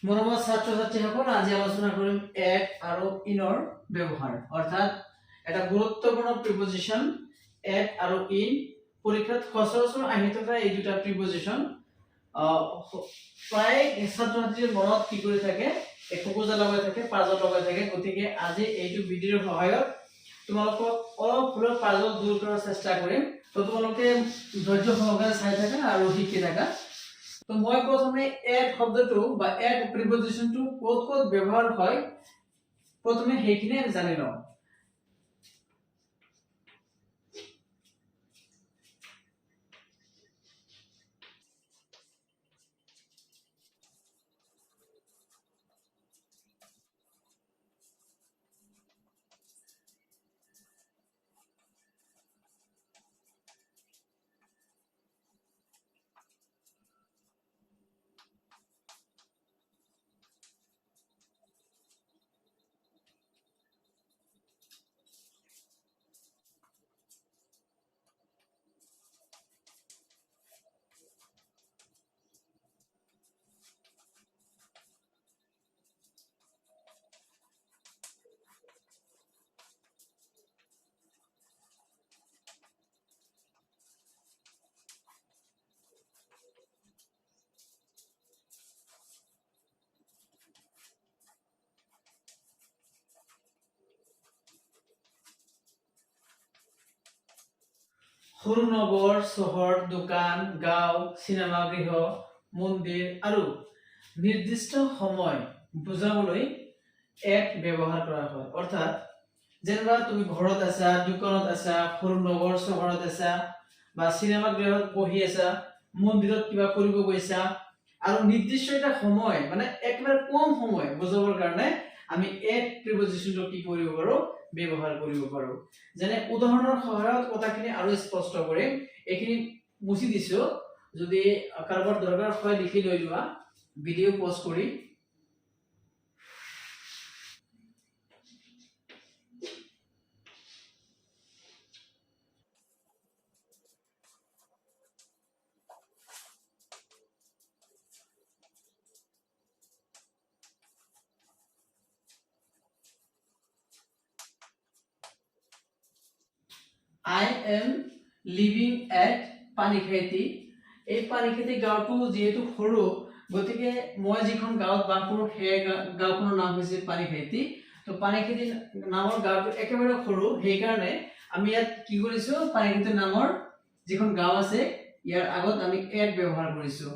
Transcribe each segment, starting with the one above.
মৰমৰ ছাত্ৰ-ছাত্ৰীসকল আজি আলোচনা কৰিম এট আৰু ইনৰ ব্যৱহাৰ অৰ্থাৎ এটা গুৰুত্বপূৰ্ণ প্ৰিপজিশন এট আৰু ইন পৰীক্ষাত সচৰাচৰ আহি থকা এই দুটা প্ৰিপজিশন প্ৰায় ছাত্ৰ-ছাত্ৰীৰ মনত কি কৰি থাকে একোকোজা লগাই থাকে পাজল লগাই থাকে গতিকে আজি এইটো ভিডিঅ'ৰ সহায়ত তোমালোকক অলপ হলেও পাজল দূৰ কৰাৰ চেষ্টা কৰিম তো তোমালোকে ধৈৰ্য সহকাৰে চাই থাকা আৰু শিকি থাকা তো মই প্ৰথমে এট শব্দটো বা এট প্ৰিপজিশনটো ক'ত ব্যৱহাৰ হয় প্ৰথমে সেইখিনি আমি জানি লওঁ সৰু নগৰ চহৰ দোকান গাঁও সিনেমা গৃহ মন্দিৰ আৰু নিৰ্দিষ্ট সময় বুজাবলৈ এট ব্যৱহাৰ কৰা হয় অৰ্থাৎ যেনিবা তুমি ঘৰত আছা দোকানত আছা সৰু নগৰ চহৰত আছা বা সিনেমা গৃহত বহি আছা মন্দিৰত কিবা কৰিব গৈছা আৰু নিৰ্দিষ্ট এটা সময় মানে একেবাৰে কম সময় বুজাবৰ কাৰণে আমি এট প্ৰিপজিশনটো কি কৰিব পাৰো ব্যৱহাৰ কৰিব পাৰো যেনে উদাহৰণৰ সহায়ত কথাখিনি আৰু স্পষ্ট কৰিম এইখিনি মুছি দিছো যদি কাৰোবাৰ দৰকাৰ হয় লিখি লৈ লোৱা ভিডিঅ' পজ কৰি I am living at পানিখাইতি এই পানিখাইতি গাঁওটো যেহেতু সৰু গতিকে মই যিখন গাঁৱত বাস কৰোঁ সেই গাঁওখনৰ নাম হৈছে পানিখাইতি তো পানিখাইতি নামৰ গাঁওটো একেবাৰে সৰু সেই কাৰণে আমি ইয়াত কি কৰিছো পানিখাইতি নামৰ যিখন গাঁও আছে ইয়াৰ আগত আমি এট ব্যৱহাৰ কৰিছো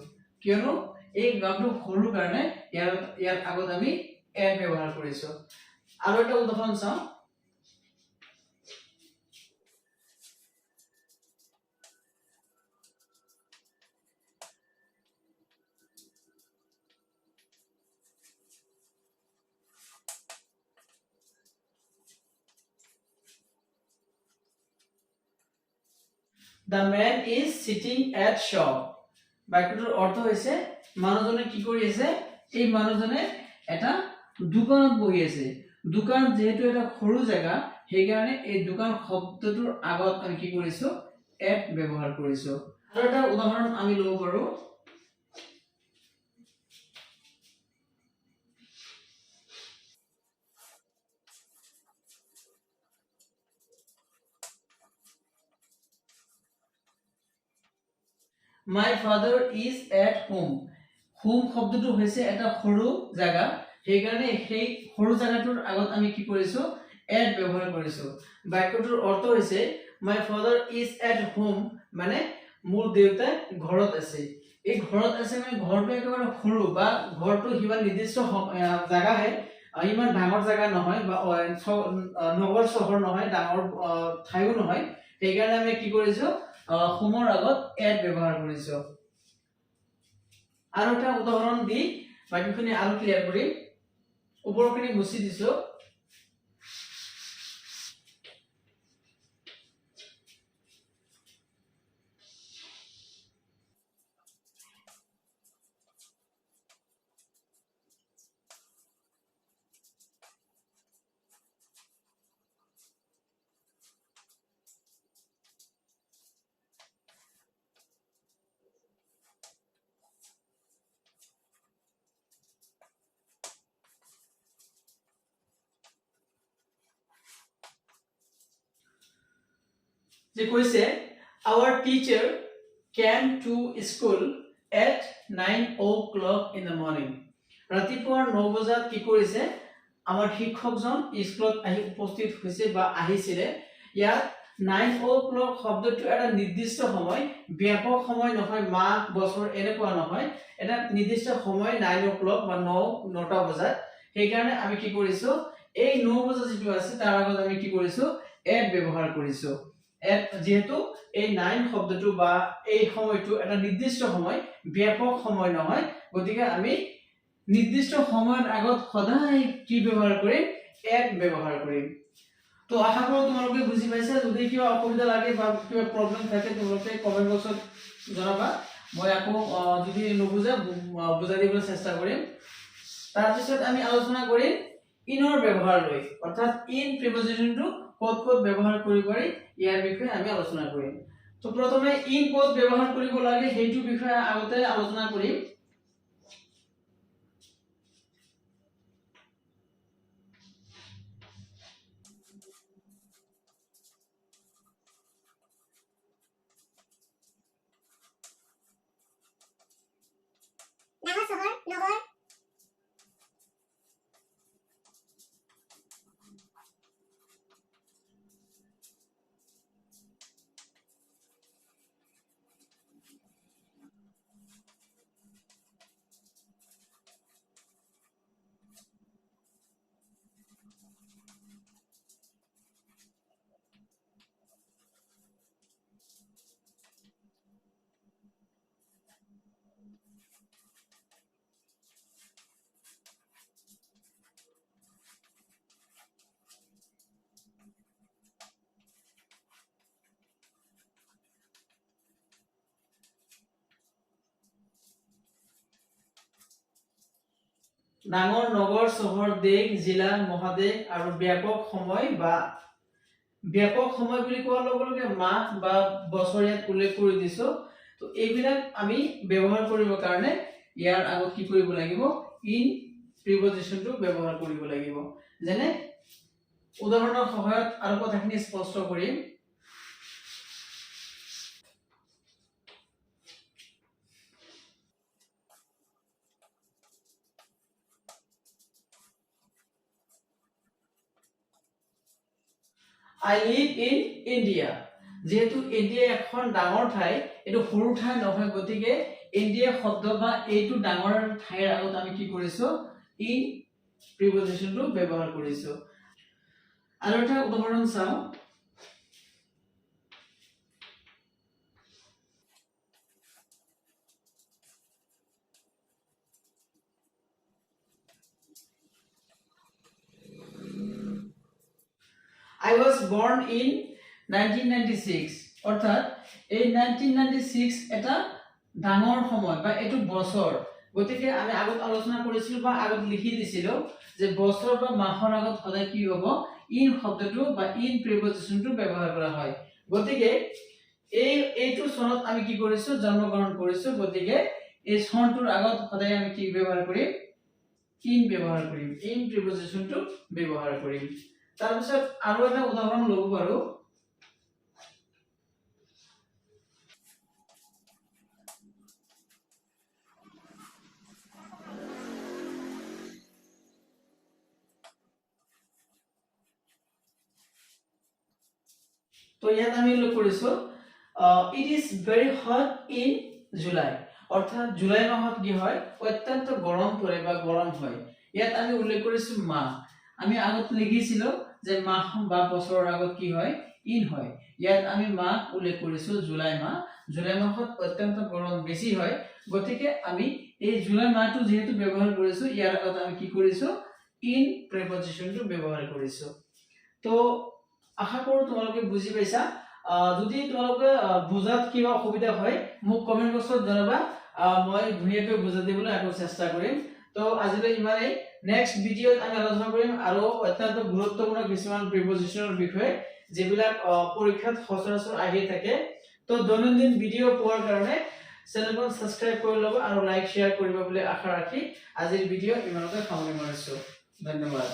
কিয়নো এই গাঁওটো সৰু কাৰণে ইয়াৰ আগত আমি এট ব্যৱহাৰ কৰিছো আৰু এটা উদাহৰণ চাওঁ The man is sitting at shop. বাক্যটোৰ অৰ্থ হৈছে মানুহজনে কি কৰি আছে এই মানুহজনে এটা দোকানত বহি আছে দোকান যেহেতু এটা সৰু জায়গা সেই কাৰণে এই দোকান শব্দটোৰ আগত আমি কি কৰিছো এট ব্যৱহাৰ কৰিছো আৰু এটা উদাহৰণ আমি লব পাৰো My father is at home. Home শব্দটো হৈছে এটা সৰু জায়গা সেই কাৰণে সেই সৰু জায়গাটোৰ আগত আমি কি কৰিছো at ব্যৱহাৰ কৰিছো বাক্যটোৰ অৰ্থ হৈছে my father is at home মানে মোৰ দেউতা ঘৰত আছে এই ঘৰত আছে মানে ঘৰটো একেবাৰে সৰু বা ঘৰটো হিমান নিৰ্দিষ্ট জায়গাহে ইমান ডাঙৰ জায়গা নহয় বা নগৰ চহৰ নহয় ডাঙৰ ঠাইও নহয় সেই কাৰণে আমি কি কৰিছো হোমৰ আগত এট ব্যৱহাৰ কৰিছো আৰু এটা উদাহৰণ দি বাকিখিনি আৰু ক্লিয়াৰ কৰি ওপৰখিনি মুছি দিছো যে কৈছে our teacher came to school at 9 o'clock in the morning. ৰাতিপুৱা 9 বজাত কি কৰিছে আমাৰ শিক্ষকজন স্কুলত আহি উপস্থিত হৈছে বা আহিছিলে ইয়াত 9 o'clock শব্দটো এটা নিৰ্দিষ্ট সময় ব্যাপক সময় নহয় মাহ বছৰ এনেকুৱা নহয় এটা নিৰ্দিষ্ট সময় 9 o'clock বা 9টা বজাত সেই কাৰণে আমি কি কৰিছো এই 9 বজা যেটো আছে তাৰ আগত আমি কি কৰিছো এট ব্যৱহাৰ কৰিছো এট যেহেতু এই 9 শব্দটো বা এই সময়টো এটা নিৰ্দিষ্ট সময় ব্যাপক সময় নহয় গতিকে আমি নিৰ্দিষ্ট সময়ৰ আগত সদায় কি ব্যৱহাৰ কৰিম এট ব্যৱহাৰ কৰিম তো আশা কৰো তোমালোকে বুজি পাইছা যদি কিবা অসুবিধা লাগে বা কিবা প্ৰবলেম থাকে তোমালোকে কমেন্ট বক্সত জনাবা মই আকৌ যদি নুবুজা বুজাই দিবলৈ চেষ্টা কৰিম তাৰ পিছত আমি আলোচনা কৰিম ইনৰ ব্যৱহাৰ লৈ অৰ্থাৎ ইন প্ৰিপজিশনটো ক'ত ক'ত ব্যৱহাৰ কৰিব পাৰি ইয়াৰ বিষয়ে আমি আলোচনা কৰিম তো প্ৰথমে ইন ক'ত ব্যৱহাৰ কৰিব লাগে সেইটো বিষয়ে আগতে আলোচনা কৰিম ডাঙৰ নগৰ চহৰ দেশ জিলা মহাদেশ আৰু ব্যাপক সময় বা ব্যাপক সময় বুলি কোৱাৰ লগে লগে মাহ বা বছৰ ইয়াত উল্লেখ কৰি দিছো তো এইবিলাক আমি ব্যৱহাৰ কৰিব কাৰণে ইয়াৰ আগত কি কৰিব লাগিব ইন প্ৰিপজিশনটো ব্যৱহাৰ কৰিব লাগিব যেনে উদাহৰণৰ সহায়ত আৰু কথাখিনি স্পষ্ট কৰিম I live in India. যেহেতু ইন্ডিয়া এখন ডাঙৰ ঠাই এটো সৰু ঠাই নহয় গতিকে ইন্ডিয়া শব্দ বা এইটো ডাঙৰ ঠাইৰ আগত আমি কি কৰিছো ইন প্ৰিপজিশনটো ব্যৱহাৰ কৰিছো আৰু এটা উদাহৰণ চাও I was born in 1996 অৰ্থাৎ এই 1996 এটা ডাঙৰ সময় বা এটো বছৰ গতিকে আমি আগত আলোচনা কৰিছিল বা আগত লিখি দিছিল যে বছৰ বা মাহৰ আগত সদায় কি হ'ব ইন শব্দটো বা ইন প্ৰিপজিশনটো ব্যৱহাৰ কৰা হয় গতিকে এইটো চনত আমি কি কৰিছো জন্মগ্ৰহণ কৰিছো গতিকে এই চনটোৰ আগত সদায় আমি কি ব্যৱহাৰ কৰিম ইন ব্যৱহাৰ কৰিম ইন প্ৰিপজিশনটো ব্যৱহাৰ কৰিম তাৰ পিছত আৰু এটা উদাহৰণ লব পাৰো তো ইয়াত আমি লক্ষ্য কৰিছো it is very hot in July অৰ্থাৎ জুলাই মাহত কি হয় অত্যন্ত গৰম পৰে বা গৰম হয় ইয়াত আমি উল্লেখ কৰিছো মাহ আমি আগত লিখিছিল যে মাহ বা বছৰৰ আগত কি হয় ইন হয় ইয়াত আমি মাহ উল্লেখ কৰিছো জুলাই মাহত অত্যন্ত গৰম বেছি হয় গতিকে আমি এই জুলাই মাহটো যেহেতু ব্যৱহাৰ কৰিছো ইয়াৰ আগত আমি কি কৰিছো ইন প্ৰিপজিশনটো ব্যৱহাৰ কৰিছো তো আশা কৰো তোমালোকে বুজি পাইছা যদি তোমালোকে বুজাত কিবা অসুবিধা হয় মোক কমেন্ট বক্সত জনাবা মই ধুনীয়াকৈ বুজাই দিবলৈ আকৌ চেষ্টা কৰিম তো আজিলৈ ইমানেই নেক্সট ভিডিঅ'ত আমি আলোচনা কৰিম আৰু অত্যন্ত গুৰুত্বপূৰ্ণ কিছুমান প্ৰিপজিশনৰ বিষয়ে যেবিলাক পৰীক্ষাত সচৰাচৰ আহি থাকে তো দৈনন্দিন ভিডিঅ' পোৱাৰ কাৰণে চেনেলখন সাবস্ক্ৰাইব কৰি ল'ব আৰু লাইক শেয়াৰ কৰিব বুলি আশা ৰাখি আজিৰ ভিডিঅ' ইমানতে সামৰণি মাৰিছো ধন্যবাদ